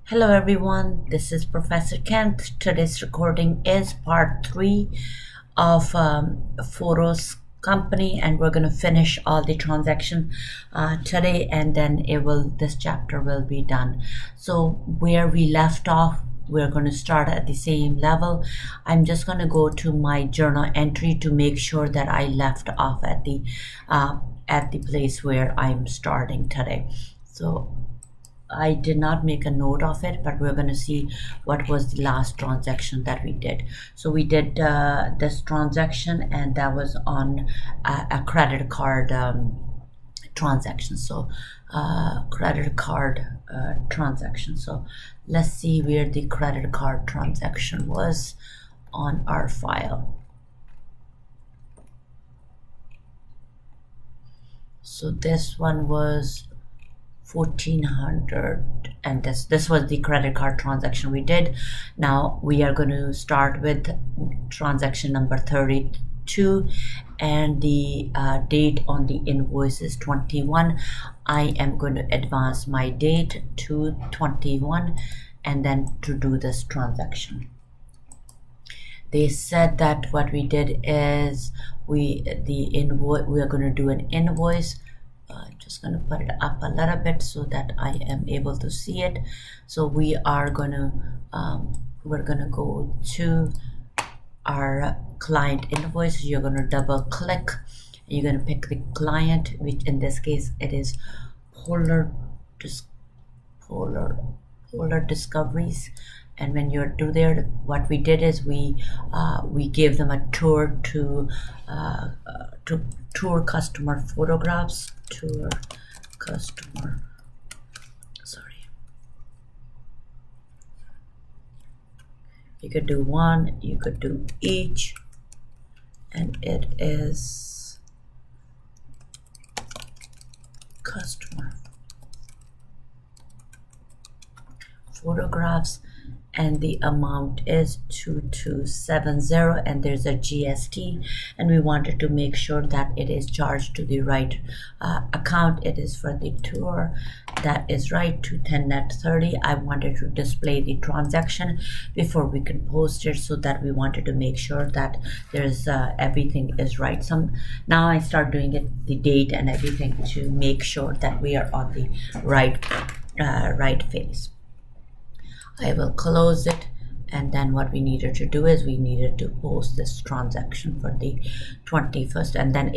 Hello everyone, this is Professor Kent. Today's recording is part 3 of Photo's company, and we're going to finish all the transaction today, and then this chapter will be done. So where we left off, we're going to start at the same level. I'm just going to go to my journal entry to make sure that I left off at the place where I'm starting today. So I did not make a note of it, but we're going to see what was the last transaction that we did. So we did this transaction, and that was on a credit card transaction. So credit card transaction. So let's see where the credit card transaction was on our file. So this one was 1400, and this was the credit card transaction we did. Now we are going to start with transaction number 32, and the date on the invoice is 21. I am going to advance my date to 21 and then to do this transaction. They said that what we did is we are going to do an invoice. Just going to put it up a little bit so that I am able to see it. So we are going to we're going to go to our client invoice. You're going to double click, and you're going to pick the client, which in this case it is Polar Discoveries. And when you're there, what we did is we gave them a tour to tour customer photographs. Tour customer, sorry. You could do one, you could do each, and it is customer photographs, and the amount is 2270, and there's a GST, and we wanted to make sure that it is charged to the right account. It is for the tour. That is right, to 10 net 30. I wanted to display the transaction before we can post it, so that we wanted to make sure that there's everything is right. Now I start doing it, the date and everything, to make sure that we are on the right phase. I will close it, and then what we needed to do is we needed to post this transaction for the 21st. And then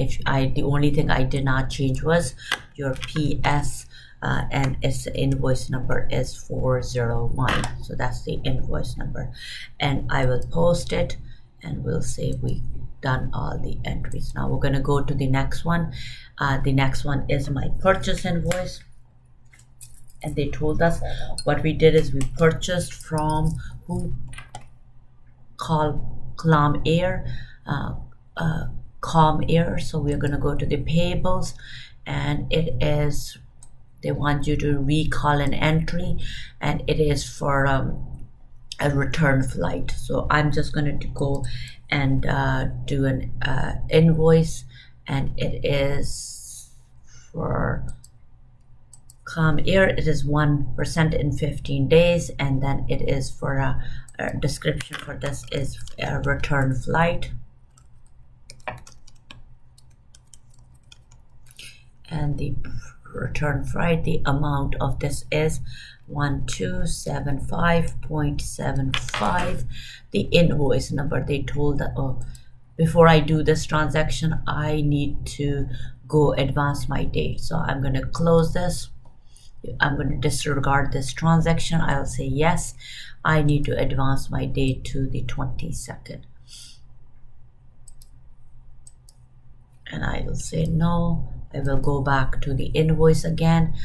the only thing I did not change was your PS, and its invoice number is 401. So that's the invoice number, and I will post it, and we'll say we done all the entries. Now we're going to go to the next one. The next one is my purchase invoice. And they told us what we did is we purchased from Calm Air. So we're going to go to the payables, and they want you to recall an entry, and it is for a return flight. So I'm just going to go and do an invoice, and it is for Calm Air. It is 1% in 15 days, and then it is for a description for this is a return flight, and the return flight, the amount of this is 1275.75. the invoice number, they told that before I do this transaction I need to go advance my date. So I'm going to close this. I'm going to disregard this transaction. I'll say yes, I need to advance my date to the 22nd, and I will say no. I will go back to the invoice again.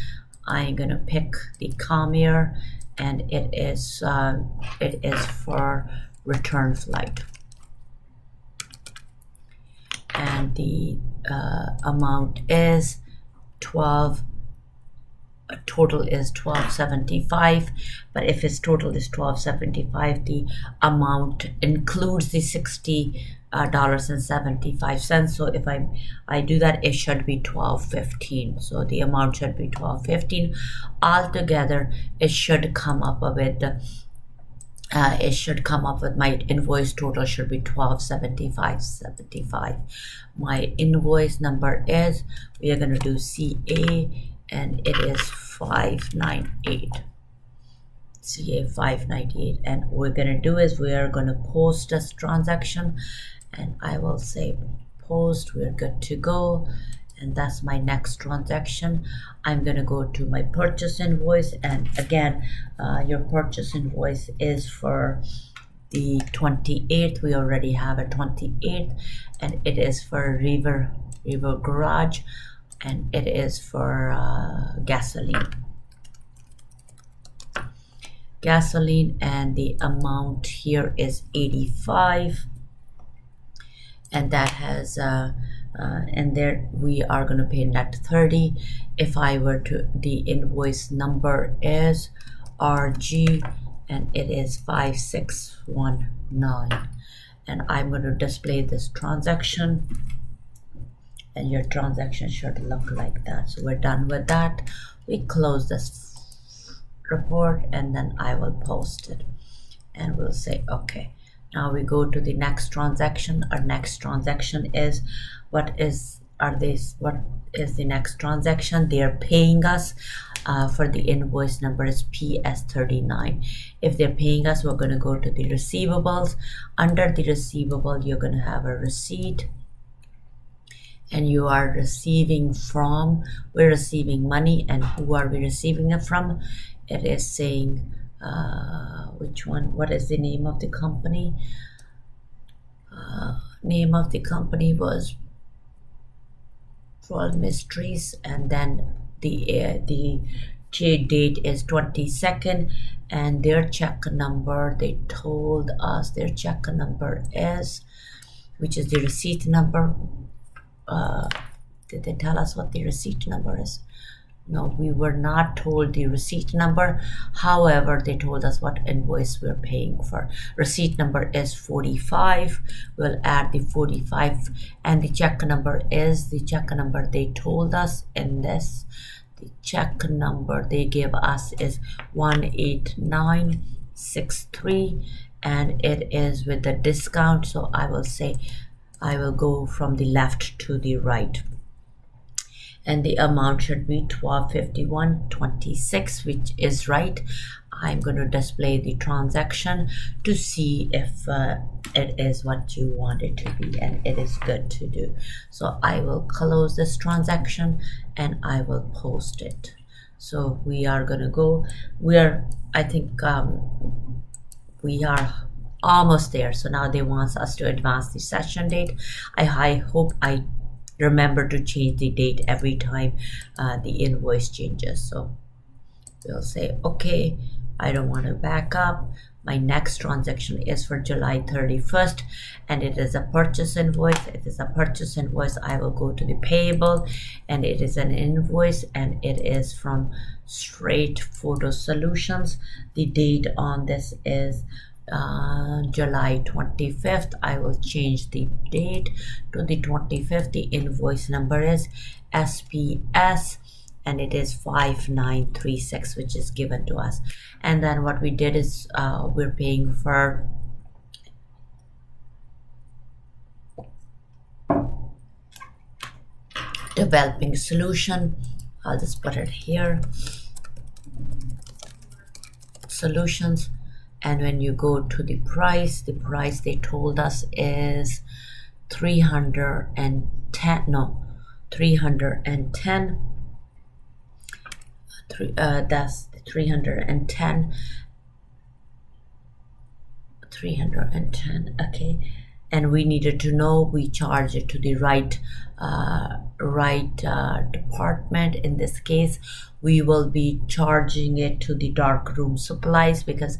I'm going to pick the Calm Air, and it is for return flight, and the amount is 12 total is 1275, but if its total is 1275, the amount includes the $60.75. So if I do that, it should be 1215. So the amount should be 1215. Altogether, it should come up with my invoice total should be 1275.75. My invoice number is, we are going to do CA, and it is 598. CA 598. And what we're going to do is we are going to post this transaction, and I will say post. We're good to go. And that's my next transaction. I'm going to go to my purchase invoice, and again, your purchase invoice is for the 28th. We already have a 28th, and it is for River Garage, and it is for gasoline, and the amount here is 85, and that has and there we are going to pay net 30. If I were to, the invoice number is RG, and it is 5619, and I'm going to display this transaction, and your transaction should look like that. So we're done with that. We close this report, and then I will post it, and we'll say okay. Now we go to the next transaction. Our next transaction is, what is the next transaction? They are paying us for the invoice number is PS39. If they're paying us, we're going to go to the receivables. Under the receivable, you're going to have a receipt, and you are receiving from, we're receiving money, and who are we receiving it from? It is saying which one, what is the name of the company? Name of the company was World Mysteries, and then the date is 22nd, and their check number, they told us their check number is, which is the receipt number. Did they tell us what the receipt number is? No, we were not told the receipt number. However, they told us what invoice we're paying for. Receipt number is 45. We'll add the 45, and the check number is the check number they told us in this. The check number they gave us is 18963, and it is with the discount. So I will say, I will go from the left to the right, and the amount should be 1251.26, which is right. I'm going to display the transaction to see if it is what you want it to be, and it is good to do. So I will close this transaction, and I will post it. So we are going to go, I think we are almost there. So now they want us to advance the session date. I hope I remember to change the date every time the invoice changes. So we'll say okay, I don't want to back up. My next transaction is for July 31st, and it is a purchase invoice. It is a purchase invoice. I will go to the payable, and it is an invoice, and it is from Straight Photo Solutions. The date on this is July 25th. I will change the date to the 25th. The invoice number is SPS, and it is 5936, which is given to us. And then what we did is we're paying for developing solution. I'll just put it here, solutions. And when you go to the price they told us is 310. That's the 310. Okay, and we needed to know we charge it to the right department. In this case, we will be charging it to the dark room supplies, because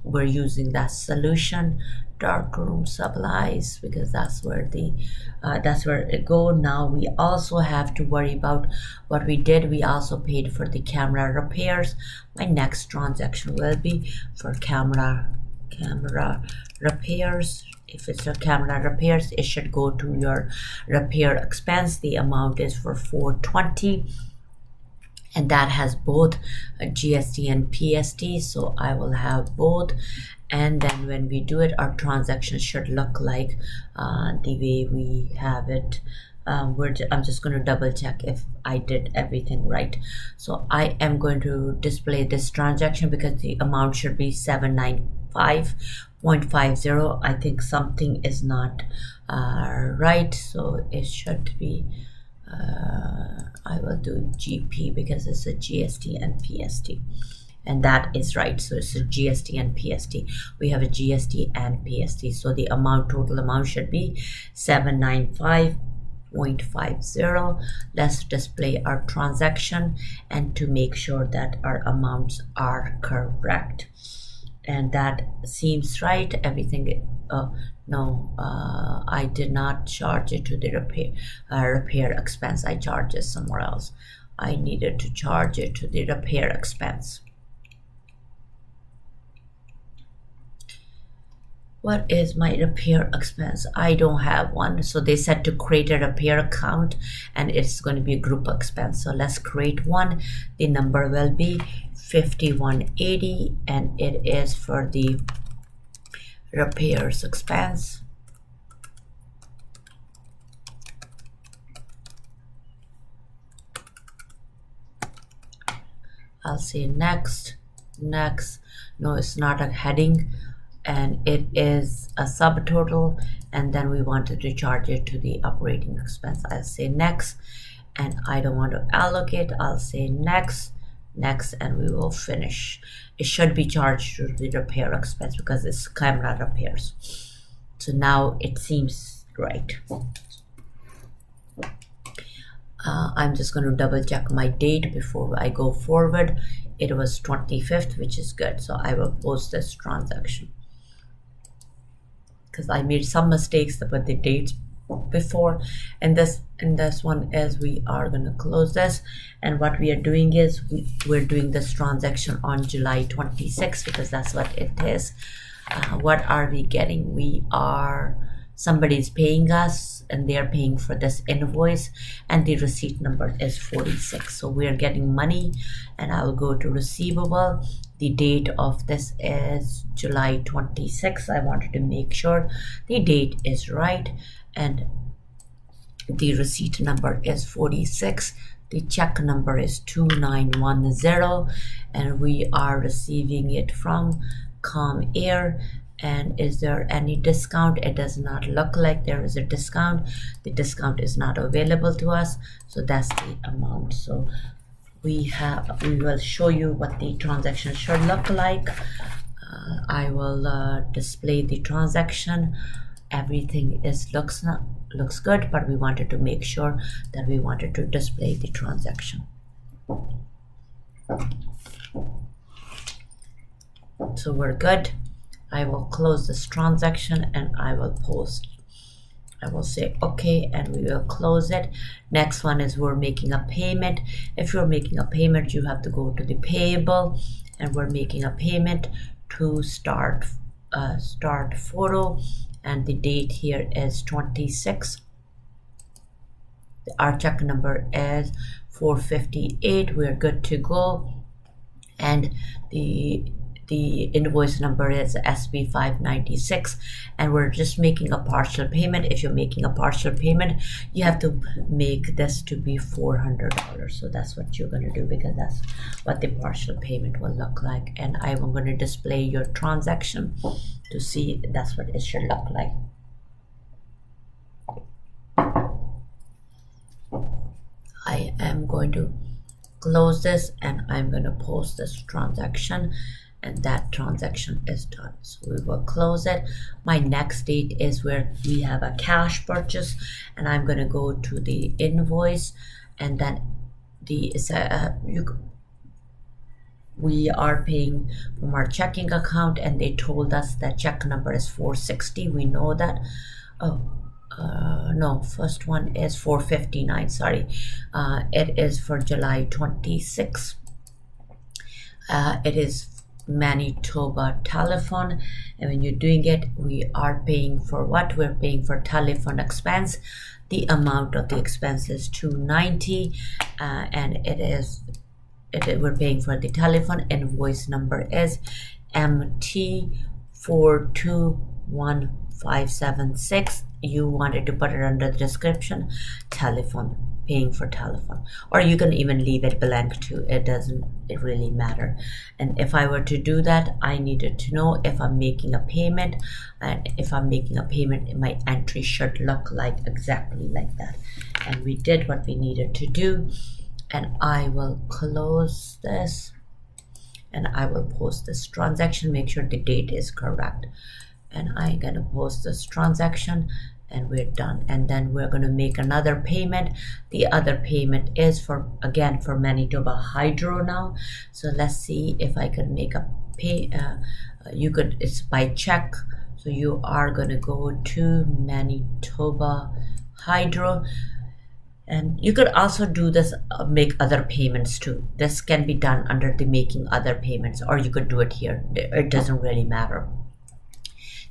we're using that solution dark room supplies, because that's where it go. Now we also have to worry about what we did. We also paid for the camera repairs. My next transaction will be for camera repairs. If it's a camera repairs, it should go to your repair expense. The amount is for 420, and that has both GST and PST, so I will have both. And then when we do it, our transaction should look like the way we have it. I'm just going to double check if I did everything right. So I am going to display this transaction because the amount should be 795.50. I think something is not right, so it should be I will do GP because it's a GST and PST, and that is right. So it's a GST and PST. We have a GST and PST, so the total amount should be 795.50. Let's display our transaction and to make sure that our amounts are correct, and that seems right. Everything. No, I did not charge it to the repair expense. I charged it somewhere else. I needed to charge it to the repair expense. What is my repair expense? I don't have one. So they said to create a repair account, and it's going to be a group expense. So let's create one. The number will be 5180, and it is for the repairs expense. I'll say next. No, it's not a heading, and it is a subtotal, and then we wanted to charge it to the operating expense. I'll say next, and I don't want to allocate. I'll say next, and we will finish. It should be charged to the repair expense because it's camera repairs. So now it seems right. I'm just going to double check my date before I go forward. It was 25th, which is good. So I will post this transaction because I made some mistakes about the dates before, and this one is we are going to close this, and what we are doing is we're doing this transaction on July 26th because that's what it is. What are we getting? Somebody's paying us, and they're paying for this invoice, and the receipt number is 46. So we are getting money, and I'll go to receivable. The date of this is July 26th. I wanted to make sure the date is right, and the receipt number is 46. The check number is 2910, and we are receiving it from Com Air. And is there any discount? It does not look like there is a discount. The discount is not available to us, so that's the amount. So we will show you what the transaction should look like. I will display the transaction. Everything looks good, but we wanted to make sure that we wanted to display the transaction. So we're good. I will close this transaction and I will post. I will say okay, and we will close it. Next one is we're making a payment. If you're making a payment, you have to go to the payable, and we're making a payment to start photo, and the date here is 26. Our check number is 458. We're good to go, and the invoice number is SB596, and we're just making a partial payment. If you're making a partial payment, you have to make this to be $400. So that's what you're going to do, because that's what the partial payment will look like. And I'm going to display your transaction to see that's what it should look like. I am going to close this, and I'm going to post this transaction, and that transaction is done. So we will close it. My next date is where we have a cash purchase, and I'm going to go to the invoice, and then we we are paying from our checking account, and they told us that check number is 460. We know that. Oh, no, first one is 459. Sorry, it is for July 26. It is Manitoba telephone, and when you're doing it, we are paying for what? We're paying for telephone expense. The amount of the expense is 290, and we're paying for the telephone. Invoice number is MT421576. You wanted to put it under the description, telephone, paying for telephone, or you can even leave it blank too. It really matter. And if I were to do that, I needed to know if I'm making a payment, and if I'm making a payment, my entry should look like exactly like that. And we did what we needed to do, and I will close this, and I will post this transaction. Make sure the date is correct, and I'm gonna post this transaction, and we're done. And then we're going to make another payment. The other payment is for Manitoba Hydro now. So let's see if I can make a pay. It's by check. So you are going to go to Manitoba Hydro, and you could also do this, make other payments too. This can be done under the making other payments, or you could do it here. It doesn't really matter.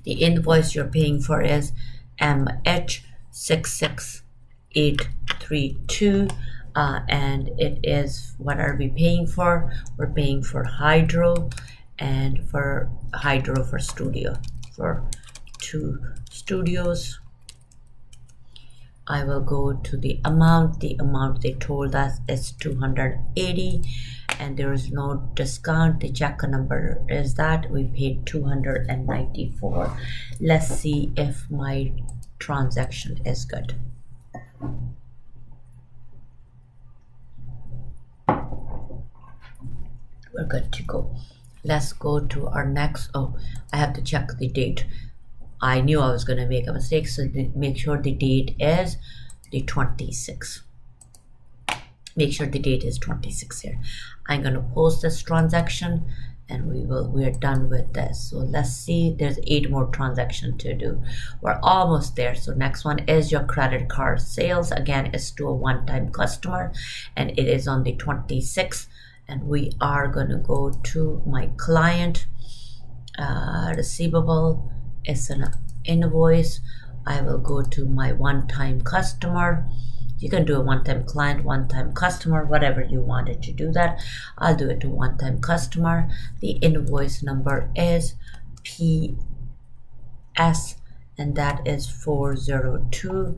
The invoice you're paying for is MH66832, and it is, what are we paying for? We're paying for hydro, and for hydro for studio, for 2 studios. I will go to the amount. The amount they told us is 280, and there is no discount. The check number is that we paid 294. Let's see if my transaction is good. We're good to go. Let's go to our next. Oh, I have to check the date. I knew I was going to make a mistake, so make sure the date is the 26th. Make sure the date is 26 here. I'm going to post this transaction, and we're done with this. So let's see, there's 8 more transactions to do. We're almost there. So next one is your credit card sales. Again, it's to a one-time customer, and it is on the 26th. And we are going to go to my client receivable. It's an invoice. I will go to my one-time customer. You can do a one-time client, one-time customer, whatever you wanted to do that. I'll do it to one-time customer. The invoice number is PS, and that is 402.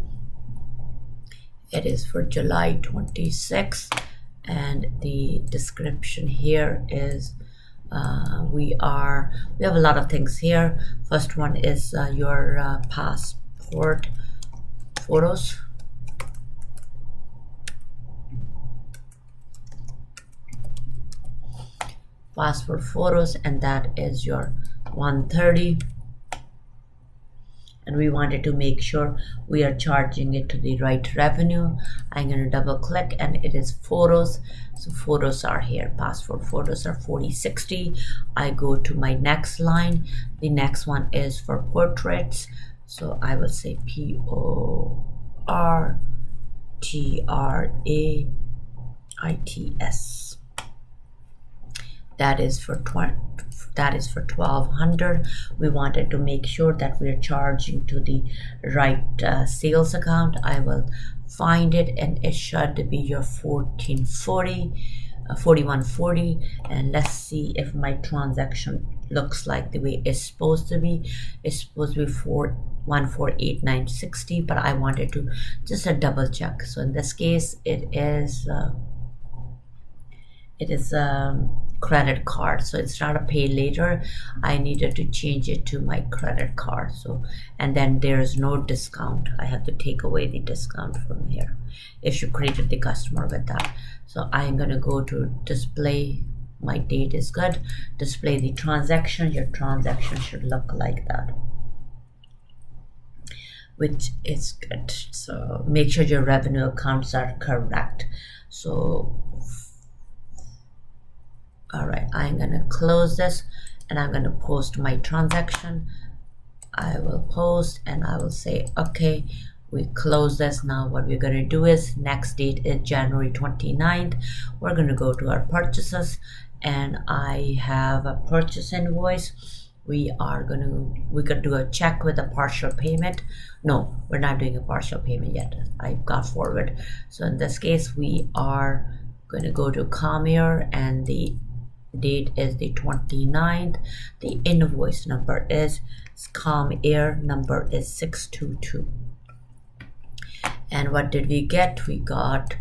It is for July 26th, and the description here is we have a lot of things here. First one is your passport photos. Passport photos, and that is your 130. And we wanted to make sure we are charging it to the right revenue. I'm going to double click, and it is photos. So photos are here. Passport photos are 4060. I go to my next line. The next one is for portraits. So I will say PORTRAITS. That is for 1200. We wanted to make sure that we're charging to the right sales account. I will find it, and it should be your 4140. And let's see if my transaction looks like the way it's supposed to be. It's supposed to be 148,960, but I wanted to just a double check. So in this case, it is credit card, so it's not a pay later. I needed to change it to my credit card. So, and then there is no discount. I have to take away the discount from here if you created the customer with that. So I'm going to go to display. My date is good. Display the transaction. Your transaction should look like that, which is good. So make sure your revenue accounts are correct. So all right, I'm gonna close this and I'm gonna post my transaction. I will post and I will say okay, we close this. Now what we're gonna do is, next date is January 29th. We're gonna go to our purchases and I have a purchase invoice. We could do a check with a partial payment. No, we're not doing a partial payment yet. I got forward. So in this case, we are going to go to Comier and the date is the 29th. The invoice number is Comair, number is 622. And what did we get? We got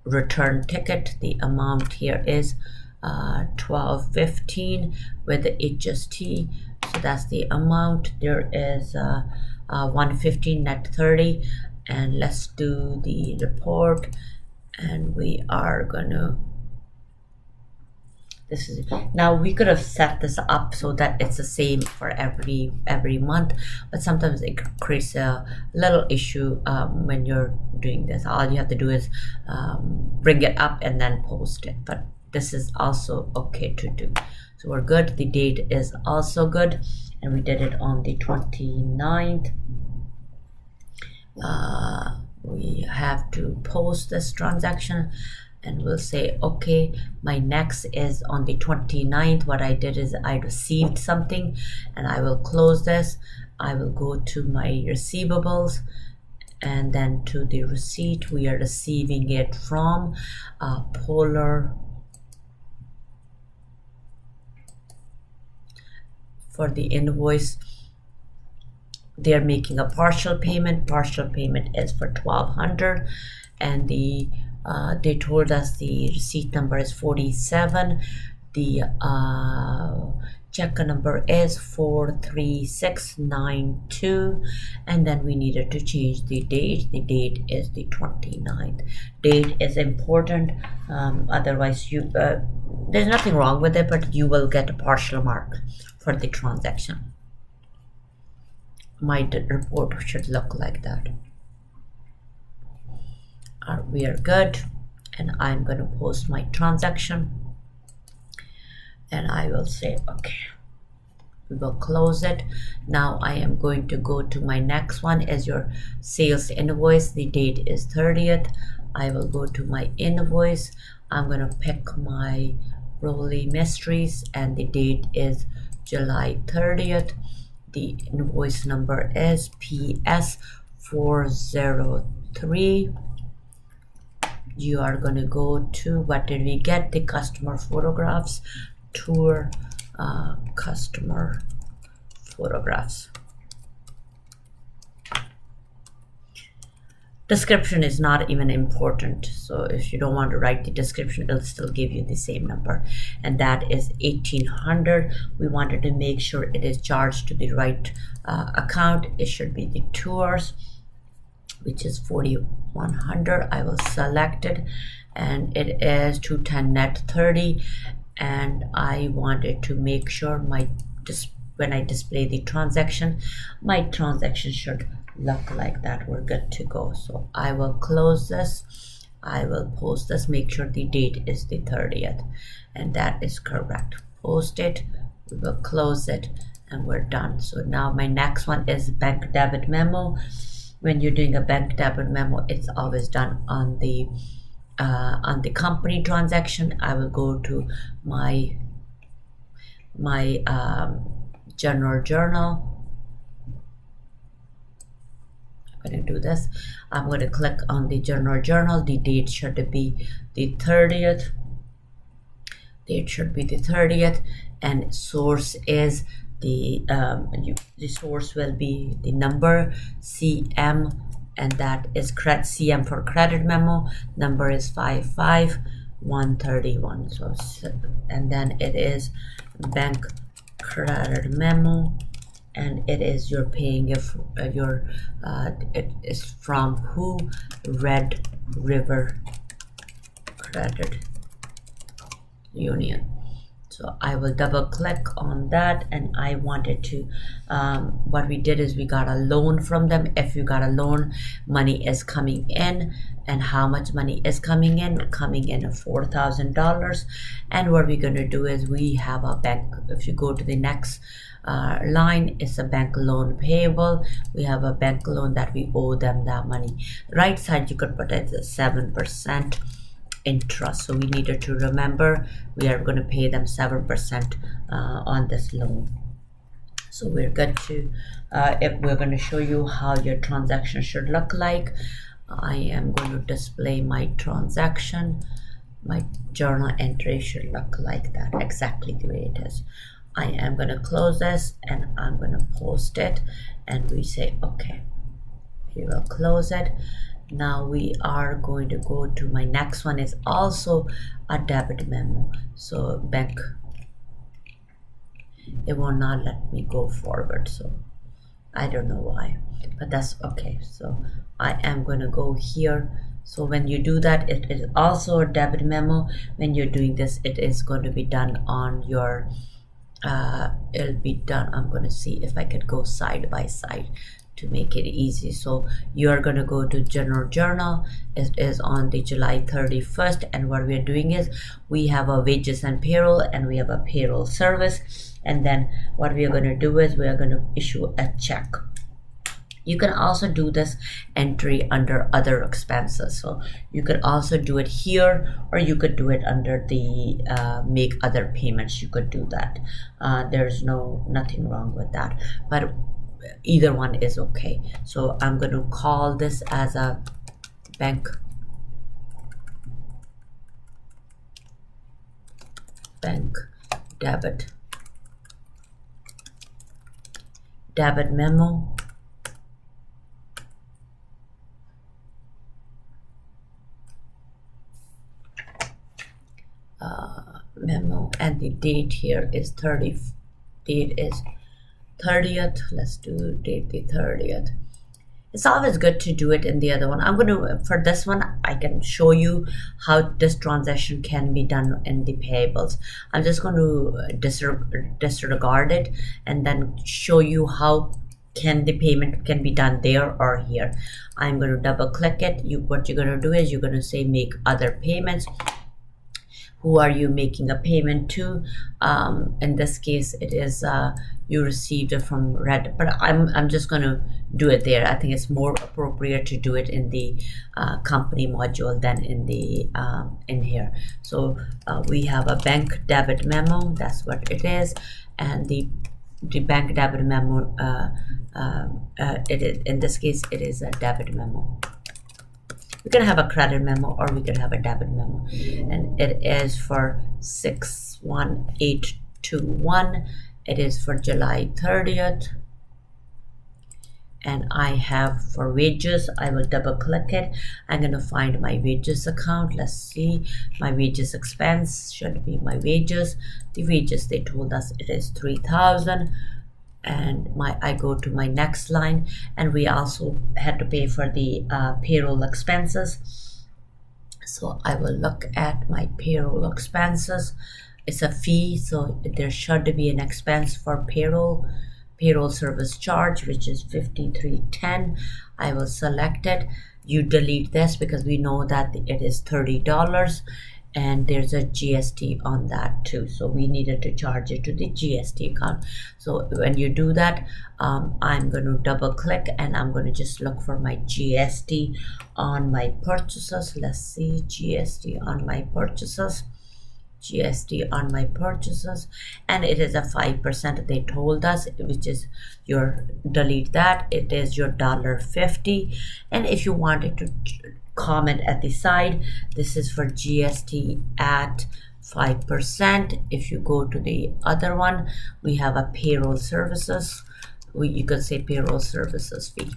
return ticket. The amount here is 12.15 with the HST, so that's the amount. There is 115 net 30, and let's do the report. And we are gonna, this is, now we could have set this up so that it's the same for every month, but sometimes it creates a little issue when you're doing this. All you have to do is bring it up and then post it, but this is also okay to do. So we're good. The date is also good, and we did it on the 29th. We have to post this transaction and we'll say okay. My next is on the 29th. What I did is I received something and I will close this. I will go to my receivables and then to the receipt. We are receiving it from Polar. For the invoice, they're making a partial payment. Partial payment is for 1,200, and the they told us the receipt number is 47. The check number is 43692, and then we needed to change the date. The date is the 29th. Date is important, otherwise you there's nothing wrong with it, but you will get a partial mark for the transaction. My report should look like that. We are good, and I'm going to post my transaction and I will say okay. We will close it. Now I am going to go to my next one as your sales invoice. The date is 30th. I will go to my invoice. I'm going to pick my Rolly Mysteries and the date is July 30th. The invoice number is PS403. You are going to go to, what did we get? The customer photographs, tour, customer photographs. Description is not even important, so if you don't want to write the description, it'll still give you the same number, and that is 1,800. We wanted to make sure it is charged to the right account. It should be the tours, which is 4,100. I will select it, and it is 210 net 30. And I wanted to make sure when I display the transaction, my transaction should look like that. We're good to go. So I will close this. I will post this. Make sure the date is the 30th, and that is correct. Post it. We will close it, and we're done. So now my next one is bank debit memo. When you're doing a bank debit memo, it's always done on the company transaction. I will go to my general journal. I'm going to do this. I'm going to click on the general journal. The date should be the 30th. Date should be the 30th, and source is the source will be the number CM, and that is CM for credit memo. Number is 55131. So, and then it is bank credit memo, and it is you're paying it is from who? Red River Credit Union. So I will double click on that, and I wanted to, what we did is we got a loan from them. If you got a loan, money is coming in, and how much money is coming in $4,000. And what we're going to do is we have a bank. If you go to the next line, it's a bank loan payable. We have a bank loan that we owe them that money. Right side you could put it at 7% interest. So we needed to remember we are going to pay them 7% on this loan. So we're good to, if we're going to show you how your transaction should look like. I am going to display my transaction. My journal entry should look like that, exactly the way it is. I am going to close this, and I'm going to post it, and we say okay. We will close it. Now we are going to go to my next one, is also a debit memo. So bank, it will not let me go forward, so I don't know why, but that's okay. So I am going to go here. So when you do that, it is also a debit memo. When you're doing this, it is going to be done on your it'll be done. I'm going to see if I could go side by side to make it easy. So you are going to go to general journal. It is on the July 31st, and what we are doing is we have a wages and payroll, and we have a payroll service, and then what we are going to do is we are going to issue a check. You can also do this entry under other expenses. So you could also do it here, or you could do it under the make other payments. You could do that. There's nothing wrong with that, but either one is okay. So I'm going to call this as a bank debit memo. Memo, and the date here is 30th. Let's do date the 30th. It's always good to do it in the other one. I'm going to, for this one, I can show you how this transaction can be done in the payables. I'm just going to disregard it and then show you how the payment can be done there or here. I'm going to double click it. What you're going to do is you're going to say make other payments. Who are you making a payment to? In this case, it is you received it from Red, but I'm just going to do it there. I think it's more appropriate to do it in the company module than in the in here. So we have a bank debit memo. That's what it is, and the bank debit memo. It is, in this case, it is a debit memo. We can have a credit memo, or we can have a debit memo, and it is for 61821. It is for July 30th, and I have for wages. I will double click it. I'm going to find my wages account. Let's see, my wages expense should be my wages. The wages, they told us it is 3,000. And I go to my next line, and we also had to pay for the payroll expenses. So I will look at my payroll expenses. It's a fee, so there should be an expense for payroll service charge, which is $53.10. I will select it. You delete this because we know that it is $30. And there's a GST on that too, so we needed to charge it to the GST account. So when you do that, I'm going to double click, and I'm going to just look for my GST on my purchases. Let's see, GST on my purchases, and it is a 5%. They told us, which is your, delete that, it is your $1.50. And if you wanted to comment at the side, this is for GST at 5%. If you go to the other one, we have a payroll services. You could say payroll services fee.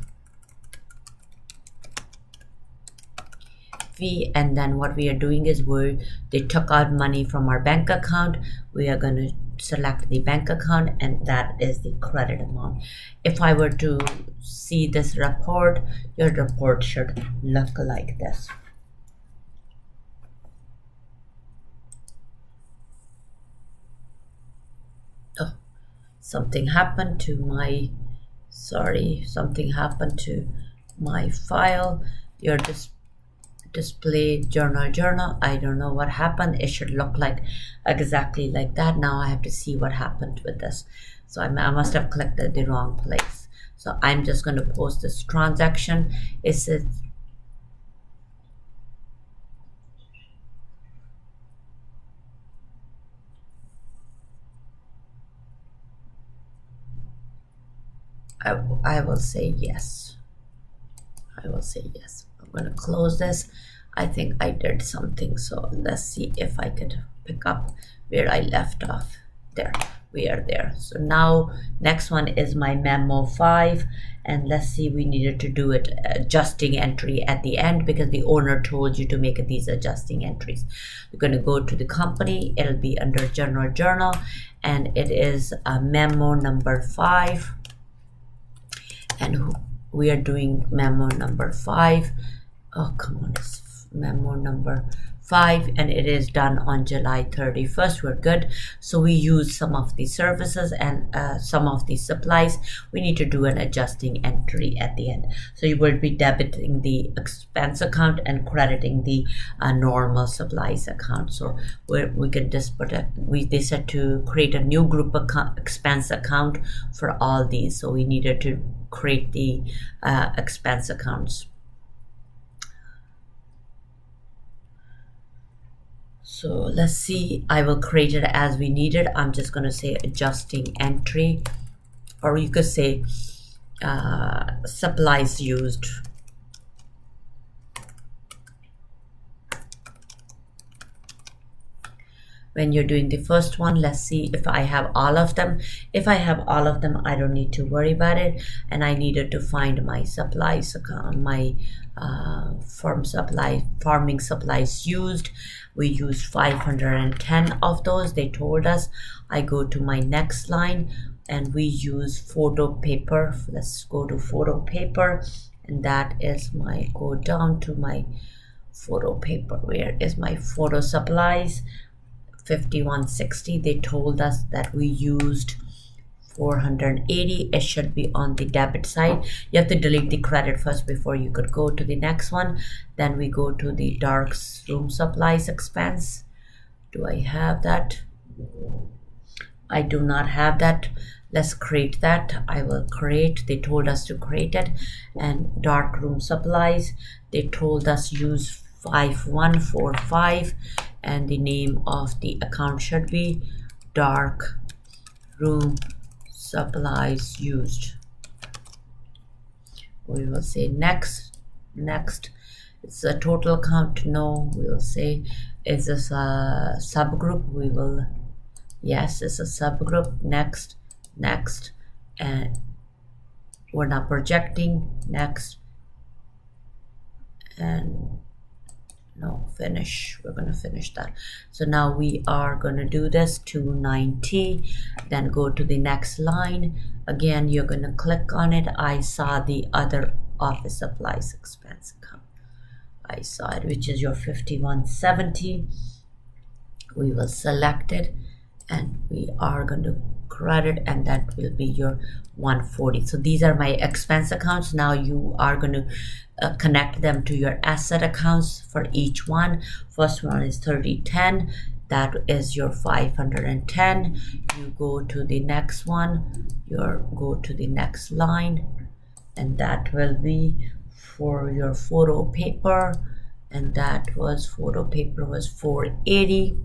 And then what we are doing is they took out money from our bank account. We are going to select the bank account, and that is the credit amount. If I were to see this report, your report should look like this. something happened to my, sorry, something happened to my file. Your display journal, I don't know what happened. It should look like exactly like that. Now I have to see what happened with this. So I must have clicked at the wrong place. So I'm just going to post this transaction. It says I will say yes. I will say yes. I'm going to close this. I think I did something, so let's see if I could pick up where I left off. There, we are there. So now next one is my memo 5, and let's see, we needed to do it adjusting entry at the end because the owner told you to make these adjusting entries. You're going to go to the company. It'll be under general journal, and it is memo number 5, and we are doing memo number 5. Oh, come on, it's memo number 5, and it is done on July 31st. We're good. So we use some of the services and some of the supplies. We need to do an adjusting entry at the end. So you will be debiting the expense account and crediting the normal supplies account. So we can just put they said to create a new group expense account for all these. So we needed to create the expense accounts. So let's see, I will create it as we need it. I'm just going to say adjusting entry, or you could say supplies used. When you're doing the first one, let's see if I have all of them. If I have all of them, I don't need to worry about it. And I needed to find my supplies account, my farming supplies used. We used 510 of those. They told us. I go to my next line and we use photo paper. Let's go to photo paper, and that is my, go down to my photo paper. Where is my photo supplies? 5160. They told us that we used 480. It should be on the debit side. You have to delete the credit first before you could go to the next one. Then we go to the dark room supplies expense. Do I have that? I do not have that. Let's create that. I will create. They told us to create it. And dark room supplies, they told us use 5145, and the name of the account should be dark room supplies used. We will say next. It's a total count. No, we will say, is this a subgroup? We will, yes, it's a subgroup. Next, and we're not projecting. Next, and no, finish. We're going to finish that. So now we are going to do this 290, then go to the next line. Again, you're going to click on it. I saw the other office supplies expense account. I saw it, which is your 5170. We will select it, and we are going to credit, and that will be your 140. So these are my expense accounts. Now you are going to connect them to your asset accounts for each one. First one is 3010. That is your 510. You go to the next one. Go to the next line, and that will be for your photo paper, and that was photo paper was 480.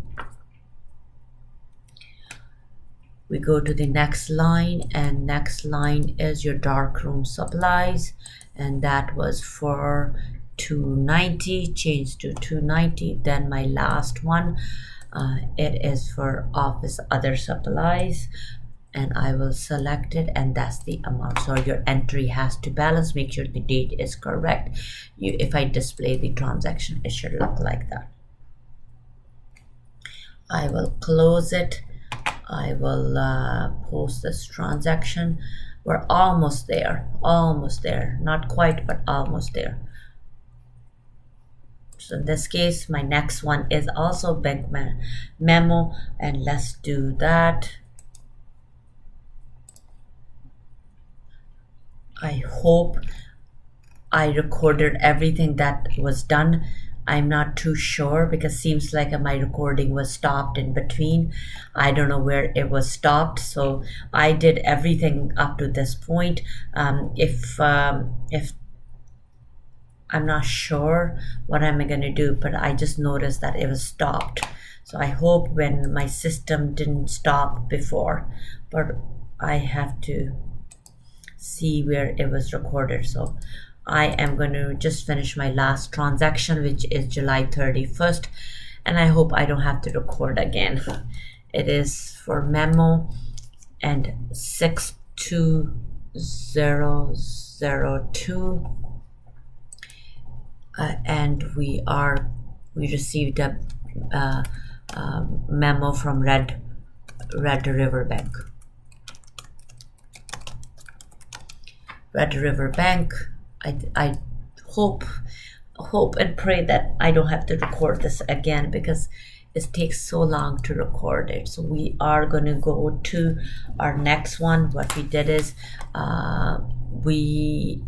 We go to the next line, and next line is your darkroom supplies, and that was for 290, changed to 290. Then my last one, it is for office other supplies, and I will select it, and that's the amount. So your entry has to balance. Make sure the date is correct. If I display the transaction, it should look like that. I will close it. I will post this transaction. We're almost there, not quite, but almost there. So in this case, my next one is also bank memo, and let's do that. I hope I recorded everything that was done. I'm not too sure because seems like my recording was stopped in between. I don't know where it was stopped. So I did everything up to this point. If I'm not sure what I'm gonna do, but I just noticed that it was stopped. So I hope when my system didn't stop before, but I have to see where it was recorded. So I am going to just finish my last transaction, which is July 31st, and I hope I don't have to record again. It is for memo and 62002, and we received a memo from Red River Bank. Red River Bank. I hope and pray that I don't have to record this again because it takes so long to record it. So we are going to go to our next one. What we did is we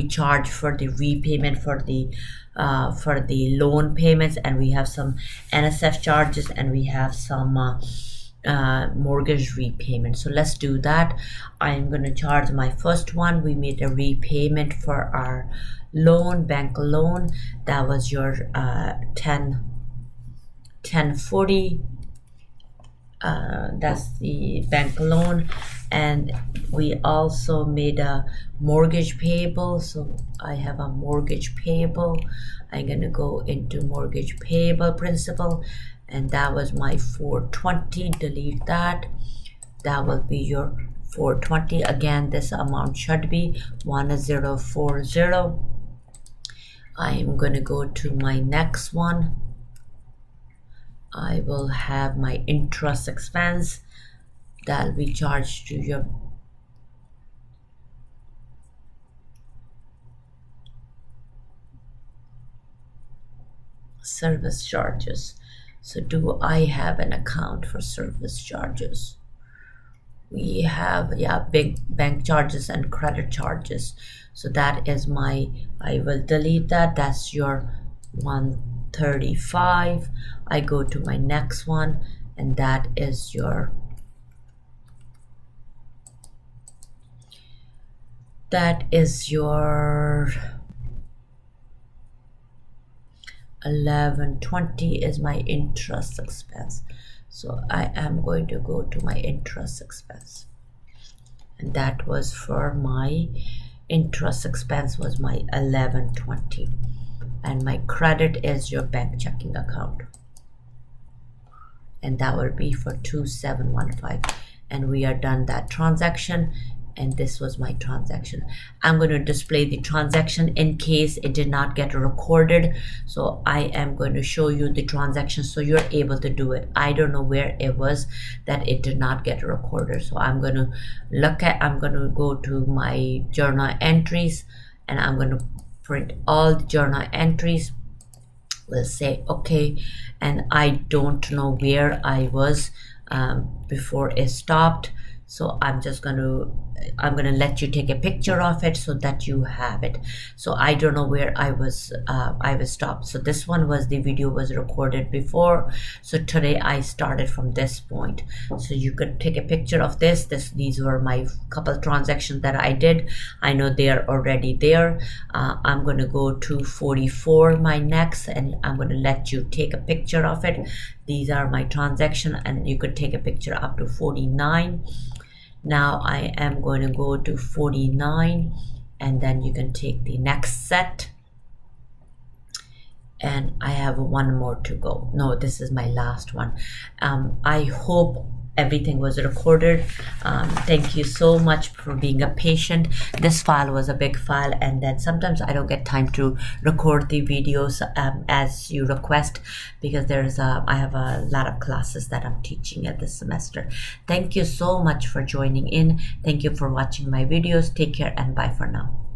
charge for the repayment for the loan payments, and we have some NSF charges, and we have some mortgage repayment. So let's do that. I'm going to charge my first one. We made a repayment for our loan, bank loan. That was your 1040. That's the bank loan, and we also made a mortgage payable. So I have a mortgage payable. I'm going to go into mortgage payable principal, and that was my 420. Delete that. That will be your 420. Again, this amount should be 1040. I am going to go to my next one. I will have my interest expense that will be charged to your service charges. So do I have an account for service charges? We have, big bank charges and credit charges. So that is I will delete that. That's your 135. I go to my next one, and that is your 1120 is my interest expense. So I am going to go to my interest expense, and that was for my interest expense was my 1120, and my credit is your bank checking account, and that will be for 2715. And we are done that transaction, and this was my transaction. I'm going to display the transaction in case it did not get recorded. So I am going to show you the transaction so you're able to do it. I don't know where it was that it did not get recorded. So I'm going to go to my journal entries, and I'm going to print all the journal entries. We'll say okay, and I don't know where I was before it stopped. So I'm gonna let you take a picture of it so that you have it. So I don't know where I was stopped. So this one was the video was recorded before. So today I started from this point. So you could take a picture of these were my couple transactions that I did. I know they are already there. I'm gonna go to 44 my next, and I'm gonna let you take a picture of it. These are my transaction, and you could take a picture up to 49. Now I am going to go to 49, and then you can take the next set, and I have one more to go. No, this is my last one. I hope everything was recorded. Thank you so much for being a patient. This file was a big file, and then sometimes I don't get time to record the videos as you request, because I have a lot of classes that I'm teaching at this semester. Thank you so much for joining in. Thank you for watching my videos. Take care and bye for now.